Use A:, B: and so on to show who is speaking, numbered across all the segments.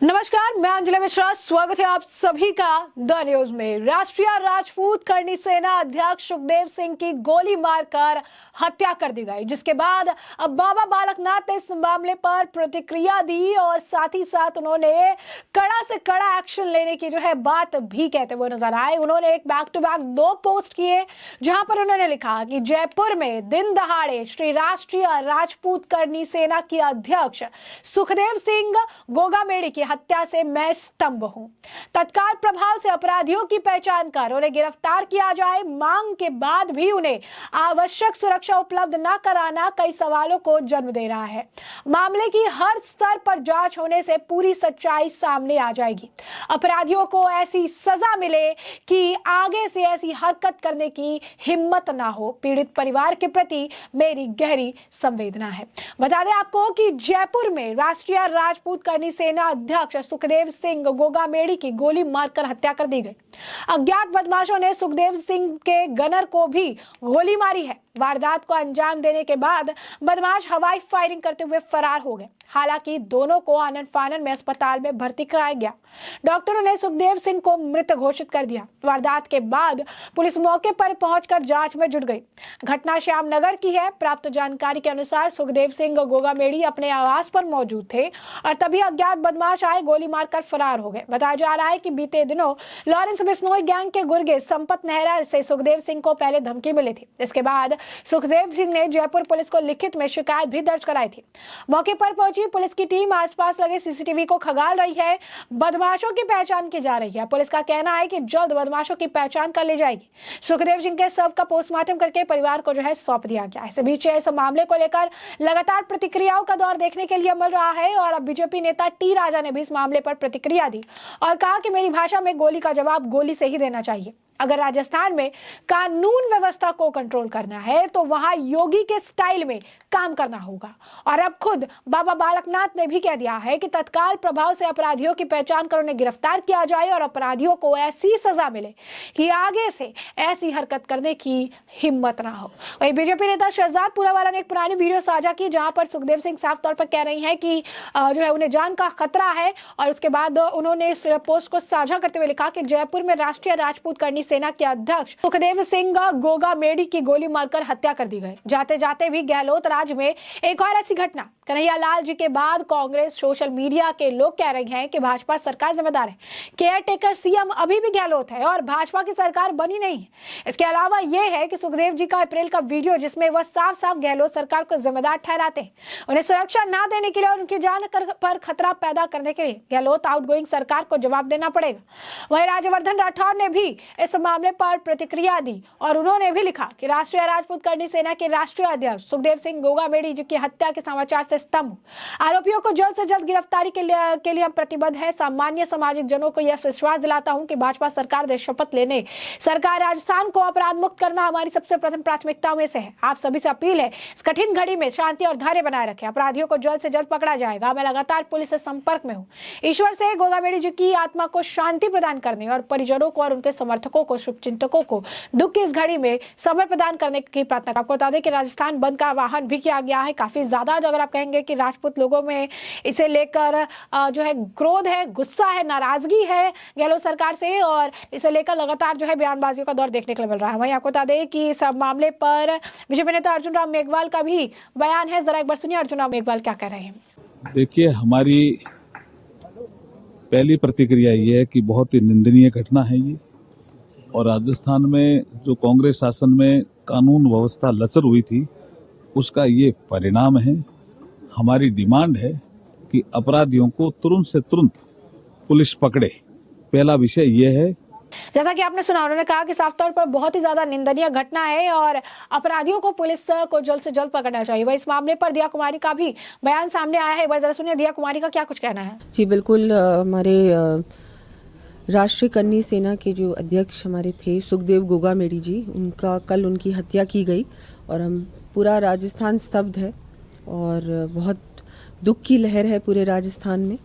A: नमस्कार, मैं अंजलि मिश्रा। स्वागत है आप सभी का द न्यूज में। राष्ट्रीय राजपूत करनी सेना अध्यक्ष सुखदेव सिंह की गोली मारकर हत्या कर दी गई, जिसके बाद अब बाबा बालकनाथ ने इस मामले पर प्रतिक्रिया दी और साथ ही साथ उन्होंने कड़ा से कड़ा एक्शन लेने की बात भी कहते हुए नजर आए। उन्होंने एक बैक टू बैक 2 पोस्ट किए, जहां पर उन्होंने लिखा कि जयपुर में दिन दहाड़े श्री राष्ट्रीय राजपूत करनी सेना के अध्यक्ष सुखदेव सिंह गोगामेड़ी की हत्या से मैं स्तंभ हूं। तत्काल प्रभाव से अपराधियों की पहचान कर उन्हें गिरफ्तार किया जाए। मांग के बाद भी उन्हें आवश्यक सुरक्षा उपलब्ध न कराना कई सवालों को जन्म दे रहा है। मामले की हर स्तर पर जांच होने से पूरी सच्चाई सामने आ जाएगी। अपराधियों को ऐसी सजा मिले कि आगे से ऐसी हरकत करने की हिम्मत ना हो। पीड़ित परिवार के प्रति मेरी गहरी संवेदना है। बता दें आपको कि जयपुर में राष्ट्रीय राजपूत करनी सेना अध्यक्ष सुखदेव सिंह गोगामेड़ी की गोली मारकर हत्या कर दी गई। अज्ञात बदमाशों ने सुखदेव सिंह के गनर को भी गोली मारी है। वारदात को अंजाम देने के बाद बदमाश हवाई फायरिंग करते हुए फरार हो गए। हालांकि दोनों को आनन फानन में अस्पताल में भर्ती कराया गया। डॉक्टरों ने सुखदेव सिंह को मृत घोषित कर दिया। वारदात के बाद पुलिस मौके पर पहुंचकर जांच में जुट गई। घटना श्यामनगर की है। प्राप्त जानकारी के अनुसार सुखदेव सिंह गोगामेड़ी अपने आवास पर मौजूद थे और तभी अज्ञात बदमाश आए, गोली मारकर फरार हो गए। बताया जा रहा है कि बीते दिनों लॉरेंस बिश्नोई गैंग के गुर्गे संपत नेहरा से सुखदेव सिंह को पहले धमकी मिली थी। इसके बाद सुखदेव सिंह ने जयपुर पुलिस को लिखित में शिकायत भी दर्ज कराई थी। मौके पर पहुंची पुलिस की टीम आसपास लगे सीसीटीवी को खंगाल रही है। बदमाशों की पहचान की जा रही है। पुलिस का कहना है कि जल्द बदमाशों की पहचान कर ली जाएगी। सुखदेव सिंह के शव का पोस्टमार्टम करके परिवार को सौंप दिया गया। इस बीच इस मामले को लेकर लगातार प्रतिक्रियाओं का दौर देखने के लिए मिल रहा है और अब बीजेपी नेता टी राजा ने भी इस मामले पर प्रतिक्रिया दी और कहा कि मेरी भाषा में गोली का जवाब गोली से ही देना चाहिए। अगर राजस्थान में कानून व्यवस्था को कंट्रोल करना है तो वहां योगी के स्टाइल में काम करना होगा। और अब खुद बाबा बालकनाथ ने भी कह दिया है कि तत्काल प्रभाव से अपराधियों की पहचान कर उन्हें गिरफ्तार किया जाए और अपराधियों को ऐसी सजा मिले कि आगे से ऐसी हरकत करने की हिम्मत ना हो। वहीं बीजेपी नेता शहजाद पूनावाला ने एक पुरानी वीडियो साझा की, जहां पर सुखदेव सिंह साफ तौर पर कह रही हैं कि उन्हें जान का खतरा है। और उसके बाद उन्होंने इस पोस्ट को साझा करते हुए लिखा कि जयपुर में राष्ट्रीय राजपूत करनी सेना के अध्यक्ष सुखदेव सिंह गोगामेड़ी की गोली मारकर हत्या कर दी गई। जाते जाते भी गहलोत राज में एक और ऐसी घटना। कन्हैया लाल जी के बाद कांग्रेस सोशल मीडिया के लोग कह रहे हैं कि भाजपा सरकार जिम्मेदार है। केयर टेकर सीएम अभी भी गहलोत है और भाजपा की सरकार बनी नहीं है। इसके अलावा यह है कि सुखदेव जी का अप्रैल का वीडियो जिसमें वह साफ साफ गहलोत सरकार को जिम्मेदार ठहराते हैं। उन्हें सुरक्षा न देने के लिए और उनकी जान पर खतरा पैदा करने के लिए गहलोत आउटगोइंग सरकार को जवाब देना पड़ेगा। वहीं राज्यवर्धन राठौर ने भी इस मामले पर प्रतिक्रिया दी और उन्होंने भी लिखा कि राष्ट्रीय राजपूत करनी सेना के राष्ट्रीय अध्यक्ष सुखदेव सिंह गोगामेड़ी जी की हत्या के समाचार से स्तंभ। आरोपियों को जल्द से जल्द गिरफ्तारी के लिए हम प्रतिबद्ध है। सामान्य सामाजिक जनों को यह विश्वास दिलाता हूं कि भाजपा सरकार ने शपथ लेने सरकार राजस्थान को अपराध मुक्त करना हमारी सबसे प्रथम प्राथमिकताओं में से है। आप सभी से अपील है, इस कठिन घड़ी में शांति और धैर्य बनाए रखें। अपराधियों को जल्द से जल्द पकड़ा जाएगा। मैं लगातार पुलिस से संपर्क में हूँ। ईश्वर से गोगामेड़ी जी की आत्मा को शांति प्रदान करने और परिजनों को और उनके समर्थकों को, शुभचिंतकों को दुख की इस घड़ी में समय प्रदान करने की प्रार्थना। आपको बता दें कि राजस्थान बंद का आह्वान भी किया गया है। काफी ज्यादा अगर आप कहेंगे कि राजपूत लोगों में इसे लेकर क्रोध है, गुस्सा है, नाराजगी है गहलोत सरकार से और इसे लेकर लगातार बयानबाजियों का दौर देखने के लिए मिल रहा है। वहीं आपको बता दें कि इस मामले पर बीजेपी नेता अर्जुन राम मेघवाल का भी बयान है। जरा एक बार सुनिए अर्जुन राम मेघवाल क्या कह रहे हैं।
B: देखिए, हमारी पहली प्रतिक्रिया ये है कि बहुत ही निंदनीय घटना है ये, और राजस्थान में जो कांग्रेस शासन में कानून व्यवस्था लचर हुई थी उसका ये परिणाम है। हमारी डिमांड है कि अपराधियों को तुरंत से तुरंत पुलिस पकड़े। पहला विषय ये है।
A: जैसा कि आपने सुना, उन्होंने कहा कि साफ तौर पर बहुत ही ज्यादा निंदनीय घटना है और अपराधियों को पुलिस को जल्द से जल्द पकड़ना चाहिए। वह इस मामले पर दिया कुमारी का भी बयान सामने आया है। जरा सुनिए दिया कुमारी का क्या कुछ कहना है।
C: जी बिल्कुल, हमारे राष्ट्रीय करनी सेना के जो अध्यक्ष हमारे थे सुखदेव गोगामेड़ी जी, उनका कल उनकी हत्या की गई और हम पूरा राजस्थान स्तब्ध है और बहुत दुख की लहर है पूरे राजस्थान में।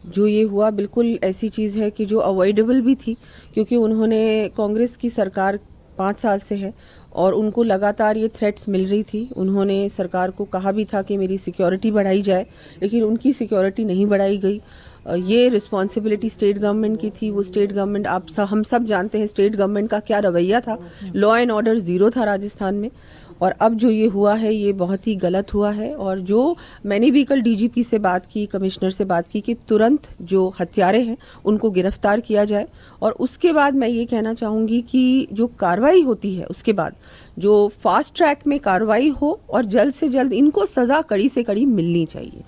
C: जो ये हुआ बिल्कुल ऐसी चीज़ है कि जो अवॉइडेबल भी थी, क्योंकि उन्होंने कांग्रेस की सरकार 5 साल से है और उनको लगातार ये थ्रेट्स मिल रही थी। उन्होंने सरकार को कहा भी था कि मेरी सिक्योरिटी बढ़ाई जाए, लेकिन उनकी सिक्योरिटी नहीं बढ़ाई गई। ये रिस्पॉन्सिबिलिटी स्टेट गवर्नमेंट की थी। वो स्टेट गवर्नमेंट हम सब जानते हैं स्टेट गवर्नमेंट का क्या रवैया था। लॉ एंड ऑर्डर ज़ीरो था राजस्थान में, और अब जो ये हुआ है ये बहुत ही गलत हुआ है। और जो मैंने भी कल डीजीपी से बात की, कमिश्नर से बात की कि तुरंत जो हत्यारे हैं उनको गिरफ्तार किया जाए। और उसके बाद मैं ये कहना चाहूँगी कि जो कार्रवाई होती है उसके बाद जो फास्ट ट्रैक में कार्रवाई हो और जल्द से जल्द इनको सज़ा कड़ी से कड़ी मिलनी चाहिए।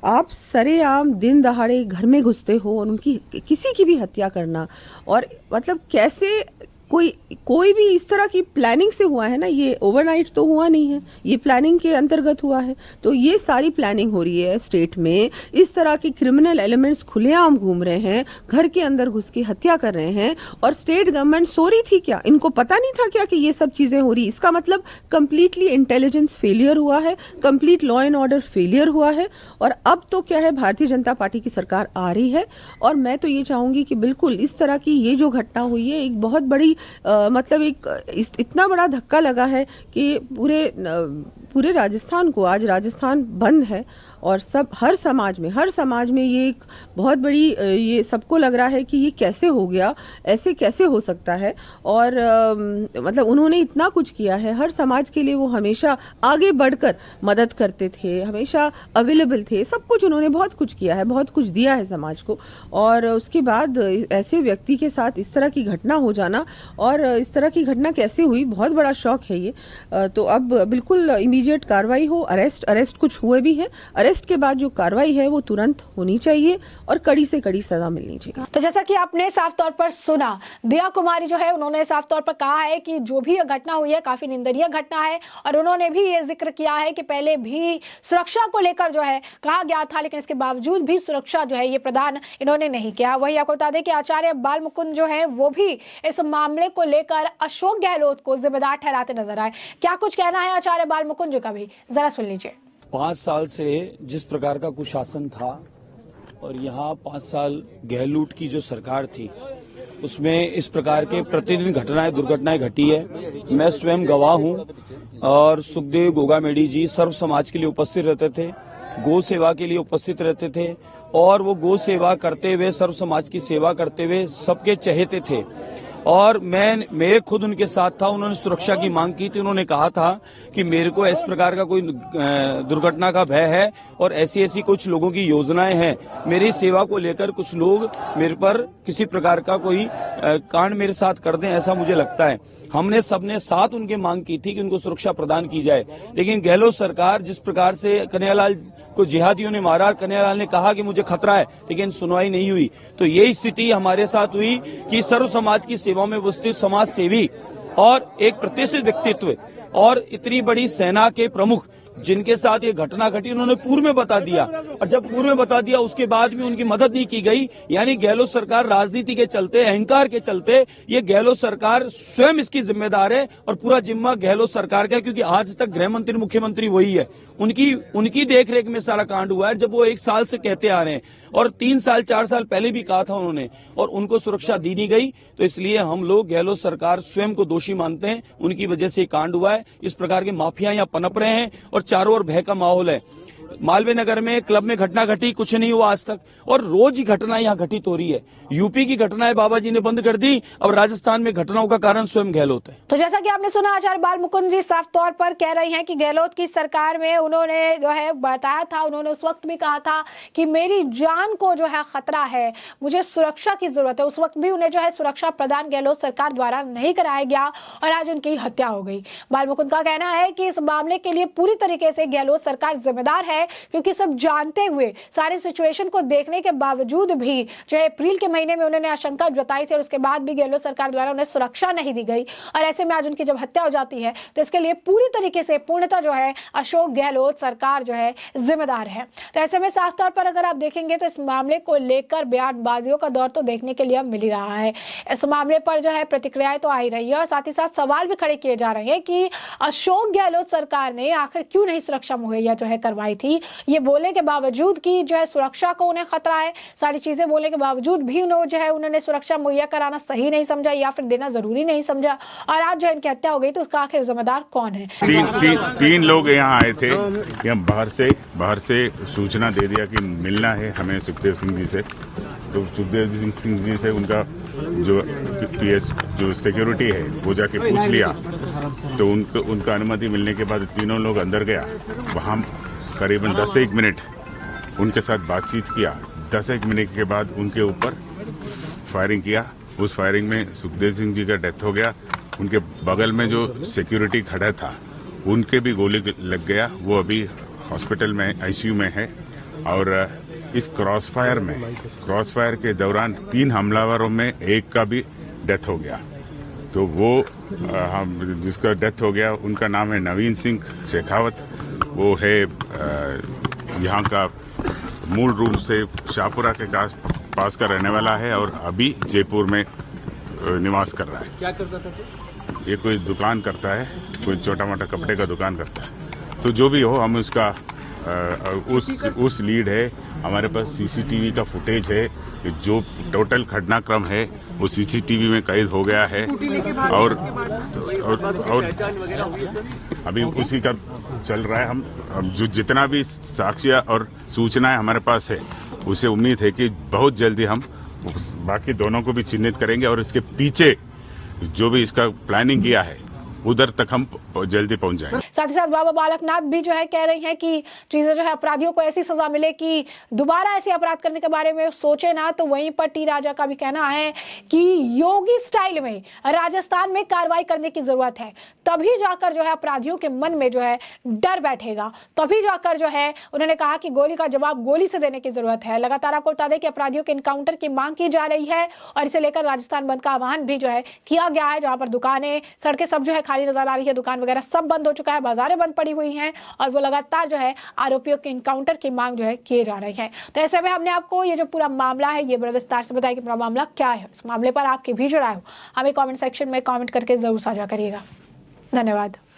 C: आप सरेआम दिन दहाड़े घर में घुसते हो और उनकी किसी की भी हत्या करना, और मतलब कैसे कोई भी इस तरह की प्लानिंग से हुआ है ना, ये ओवरनाइट तो हुआ नहीं है, ये प्लानिंग के अंतर्गत हुआ है। तो ये सारी प्लानिंग हो रही है स्टेट में, इस तरह के क्रिमिनल एलिमेंट्स खुलेआम घूम रहे हैं, घर के अंदर घुस के हत्या कर रहे हैं, और स्टेट गवर्नमेंट सो रही थी क्या? इनको पता नहीं था क्या कि ये सब चीजें हो रही? इसका मतलब कंप्लीटली इंटेलिजेंस फेलियर हुआ है, complete law and order failure हुआ है। और अब तो क्या है, भारतीय जनता पार्टी की सरकार आ रही है, और मैं तो ये चाहूंगी कि बिल्कुल इस तरह की ये जो घटना हुई है एक बहुत बड़ी मतलब इतना बड़ा धक्का लगा है कि पूरे राजस्थान को, आज राजस्थान बंद है, और हर समाज में ये एक बहुत बड़ी, ये सबको लग रहा है कि ये कैसे हो गया, ऐसे कैसे हो सकता है। और मतलब उन्होंने इतना कुछ किया है हर समाज के लिए, वो हमेशा आगे बढ़कर मदद करते थे, हमेशा अवेलेबल थे, सब कुछ उन्होंने बहुत कुछ किया है, बहुत कुछ दिया है समाज को। और उसके बाद ऐसे व्यक्ति के साथ इस तरह की घटना हो जाना, और इस तरह की घटना कैसे हुई, बहुत बड़ा शौक है ये। तो अब बिल्कुल इमीडिएट कार्रवाई हो, अरेस्ट कुछ हुए भी हैं, अरेस्ट के बाद जो कार्रवाई है वो तुरंत होनी चाहिए और कड़ी से कड़ी सजा मिलनी चाहिए।
A: तो जैसा कि आपने साफ तौर पर सुना, दिया कुमारी जो है उन्होंने साफ तौर पर कहा है कि जो भी घटना हुई है काफी निंदनीय घटना है, और उन्होंने भी ये जिक्र किया है कि पहले भी सुरक्षा को लेकर जो है कहा गया था, लेकिन इसके बावजूद भी सुरक्षा जो है ये प्रदान इन्होंने नहीं किया। वही आपको बता दें कि आचार्य बाल मुकुंद जो है वो भी इस मामले को लेकर अशोक गहलोत को जिम्मेदार ठहराते नजर आए। क्या कुछ कहना है आचार्य बाल मुकुंद जी का भी, जरा सुन लीजिए।
D: 5 साल से जिस प्रकार का कुशासन था, और यहाँ 5 साल गहलोत की जो सरकार थी, उसमें इस प्रकार के प्रतिदिन दुर्घटनाएं घटी है। मैं स्वयं गवाह हूँ, और सुखदेव गोगामेडी जी सर्व समाज के लिए उपस्थित रहते थे, गौ सेवा के लिए उपस्थित रहते थे, और वो गौ सेवा करते हुए, सर्व समाज की सेवा करते हुए सबके चहेते थे। और मेरे खुद उनके साथ था, उन्होंने सुरक्षा की मांग की थी। उन्होंने कहा था कि मेरे को इस प्रकार का कोई दुर्घटना का भय है, और ऐसी कुछ लोगों की योजनाएं हैं, मेरी सेवा को लेकर कुछ लोग मेरे पर किसी प्रकार का कोई कांड मेरे साथ कर दें, ऐसा मुझे लगता है। हमने सबने साथ उनके मांग की थी कि उनको सुरक्षा प्रदान की जाए, लेकिन गहलोत सरकार जिस प्रकार से कन्हैयालाल को जिहादियों ने मारा, कन्हैयालाल ने कहा कि मुझे खतरा है, लेकिन सुनवाई नहीं हुई। तो यही स्थिति हमारे साथ हुई कि सर्व समाज की सेवा में उपस्थित समाज सेवी और एक प्रतिष्ठित व्यक्तित्व और इतनी बड़ी सेना के प्रमुख जिनके साथ ये घटना घटी, उन्होंने पूर्व में बता दिया, और जब पूर्व में बता दिया उसके बाद भी उनकी मदद नहीं की गई। यानी गहलोत सरकार राजनीति के चलते, अहंकार के चलते, ये गहलोत सरकार स्वयं इसकी जिम्मेदार है, और पूरा जिम्मा गहलोत सरकार का है, क्योंकि आज तक गृह मंत्री, मुख्यमंत्री वही है, उनकी देखरेख में सारा कांड हुआ है। जब वो 1 साल से कहते आ रहे हैं, और 3 साल 4 साल पहले भी कहा था उन्होंने, और उनको सुरक्षा दी नहीं गई। तो इसलिए हम लोग गहलोत सरकार स्वयं को दोषी मानते हैं, उनकी वजह से कांड हुआ है। इस प्रकार के माफिया यहाँ पनप रहे हैं, और चारों ओर भय का माहौल है। मालवीय नगर में क्लब में घटना घटी, कुछ नहीं हुआ आज तक, और रोज ही घटना यहाँ घटित हो रही है। यूपी की घटनाएं बाबा जी ने बंद कर दी, अब राजस्थान में घटनाओं का कारण स्वयं गहलोत है।
A: तो जैसा कि आपने सुना, आचार्य बाल मुकुंद जी साफ तौर पर कह रही हैं कि गहलोत की सरकार में उन्होंने जो है बताया था, उन्होंने उस वक्त भी कहा था कि मेरी जान को जो है खतरा है, मुझे सुरक्षा की जरूरत है। उस वक्त भी उन्हें जो है सुरक्षा प्रदान गहलोत सरकार द्वारा नहीं कराया गया, और आज उनकी हत्या हो गई। बाल मुकुंद का कहना है कि इस मामले के लिए पूरी तरीके से गहलोत सरकार जिम्मेदार है, क्योंकि सब जानते हुए, सारी सिचुएशन को देखने के बावजूद भी जो है अप्रैल के महीने में उन्होंने आशंका जताई थी, और उसके बाद भी गहलोत सरकार द्वारा उन्हें सुरक्षा नहीं दी गई, और ऐसे में आज उनकी जब हत्या हो जाती है तो इसके लिए पूरी तरीके से पूर्णतः जो है अशोक गहलोत सरकार जो है जिम्मेदार है। तो ऐसे में साफ तौर पर अगर आप देखेंगे तो इस मामले को लेकर बयानबाजियों का दौर तो देखने के लिए मिल ही रहा है। इस मामले पर जो है प्रतिक्रियाएं तो आ ही रही है, और साथ ही साथ सवाल भी खड़े किए जा रहे हैं कि अशोक गहलोत सरकार ने आखिर क्यों नहीं सुरक्षा मुहैया जो है करवाई थी। थी, ये बोलने के बावजूद कि जो है सुरक्षा को उन्हें खतरा है, सारी चीजें बोलने के बावजूद भी उन्होंने सुरक्षा मुहैया कराना सही नहीं समझा या फिर देना जरूरी नहीं समझा, और आज जो इनकी हत्या हो गई तो उसका आखिर जिम्मेदार कौन है?
E: तीन लोग यहाँ आए थे, यहाँ बाहर से सूचना दे दिया कि मिलना है हमें सुखदेव सिंह जी से। तो सुखदेव सिंह जी से उनका जो पीएस जो सिक्योरिटी है वो जाके पूछ लिया, तो उनका अनुमति मिलने के बाद तीनों लोग अंदर गया। वहाँ करीबन 10 से 1 मिनट उनके साथ बातचीत किया। 10 से 1 मिनट के बाद उनके ऊपर फायरिंग किया। उस फायरिंग में सुखदेव सिंह जी का डेथ हो गया। उनके बगल में जो सिक्योरिटी खड़ा था उनके भी गोली लग गया, वो अभी हॉस्पिटल में आईसीयू में है। और इस क्रॉसफायर के दौरान 3 हमलावरों में एक का भी डेथ हो गया। तो वो जिसका डेथ हो गया उनका नाम है नवीन सिंह शेखावत। वो है यहाँ का मूल रूप से शाहपुरा के पास का रहने वाला है और अभी जयपुर में निवास कर रहा है।
F: क्या करता था?
E: ये कोई दुकान करता है, कोई छोटा मोटा कपड़े का दुकान करता है। तो जो भी हो, हम उसका उस लीड है। हमारे पास सीसीटीवी का फुटेज है, जो टोटल घटनाक्रम है वो सीसीटीवी में कैद हो गया है। और अभी उसी का चल रहा है। हम जो जितना भी साक्ष्य और सूचनाएं हमारे पास है, उसे उम्मीद है कि बहुत जल्दी हम बाकी दोनों को भी चिन्हित करेंगे और इसके पीछे जो भी इसका प्लानिंग किया है उधर तक हम जल्दी पहुंच जाएंगे।
A: साथ ही साथ बाबा बालकनाथ भी जो है कह रही हैं कि चीजें जो है अपराधियों को ऐसी सजा मिले कि दोबारा ऐसे अपराध करने के बारे में सोचे ना। तो वहीं पर टी राजा का भी कहना है कि योगी स्टाइल में राजस्थान में कार्रवाई करने की जरूरत है, तभी जाकर जो है अपराधियों के मन में जो है डर बैठेगा, तभी जाकर जो है उन्होंने कहा कि गोली का जवाब गोली से देने की जरूरत है। लगातार आपको बता दें कि अपराधियों के इनकाउंटर की मांग की जा रही है और इसे लेकर राजस्थान बंद का आह्वान भी जो है किया गया है, जहां पर दुकानें, सड़कें सब जो है खाली नजर आ रही है, दुकान वगैरह सब बंद हो चुका है, बाजारें बंद पड़ी हुई हैं और वो लगातार जो है आरोपियों के इनकाउंटर की मांग जो है किए जा रही है। तो ऐसे में हमने आपको ये जो पूरा मामला है ये बड़ा विस्तार से बताया कि पूरा मामला क्या है। इस मामले पर आपकी भी जो राय हो हमें कमेंट सेक्शन में कमेंट करके जरूर साझा करिएगा। धन्यवाद।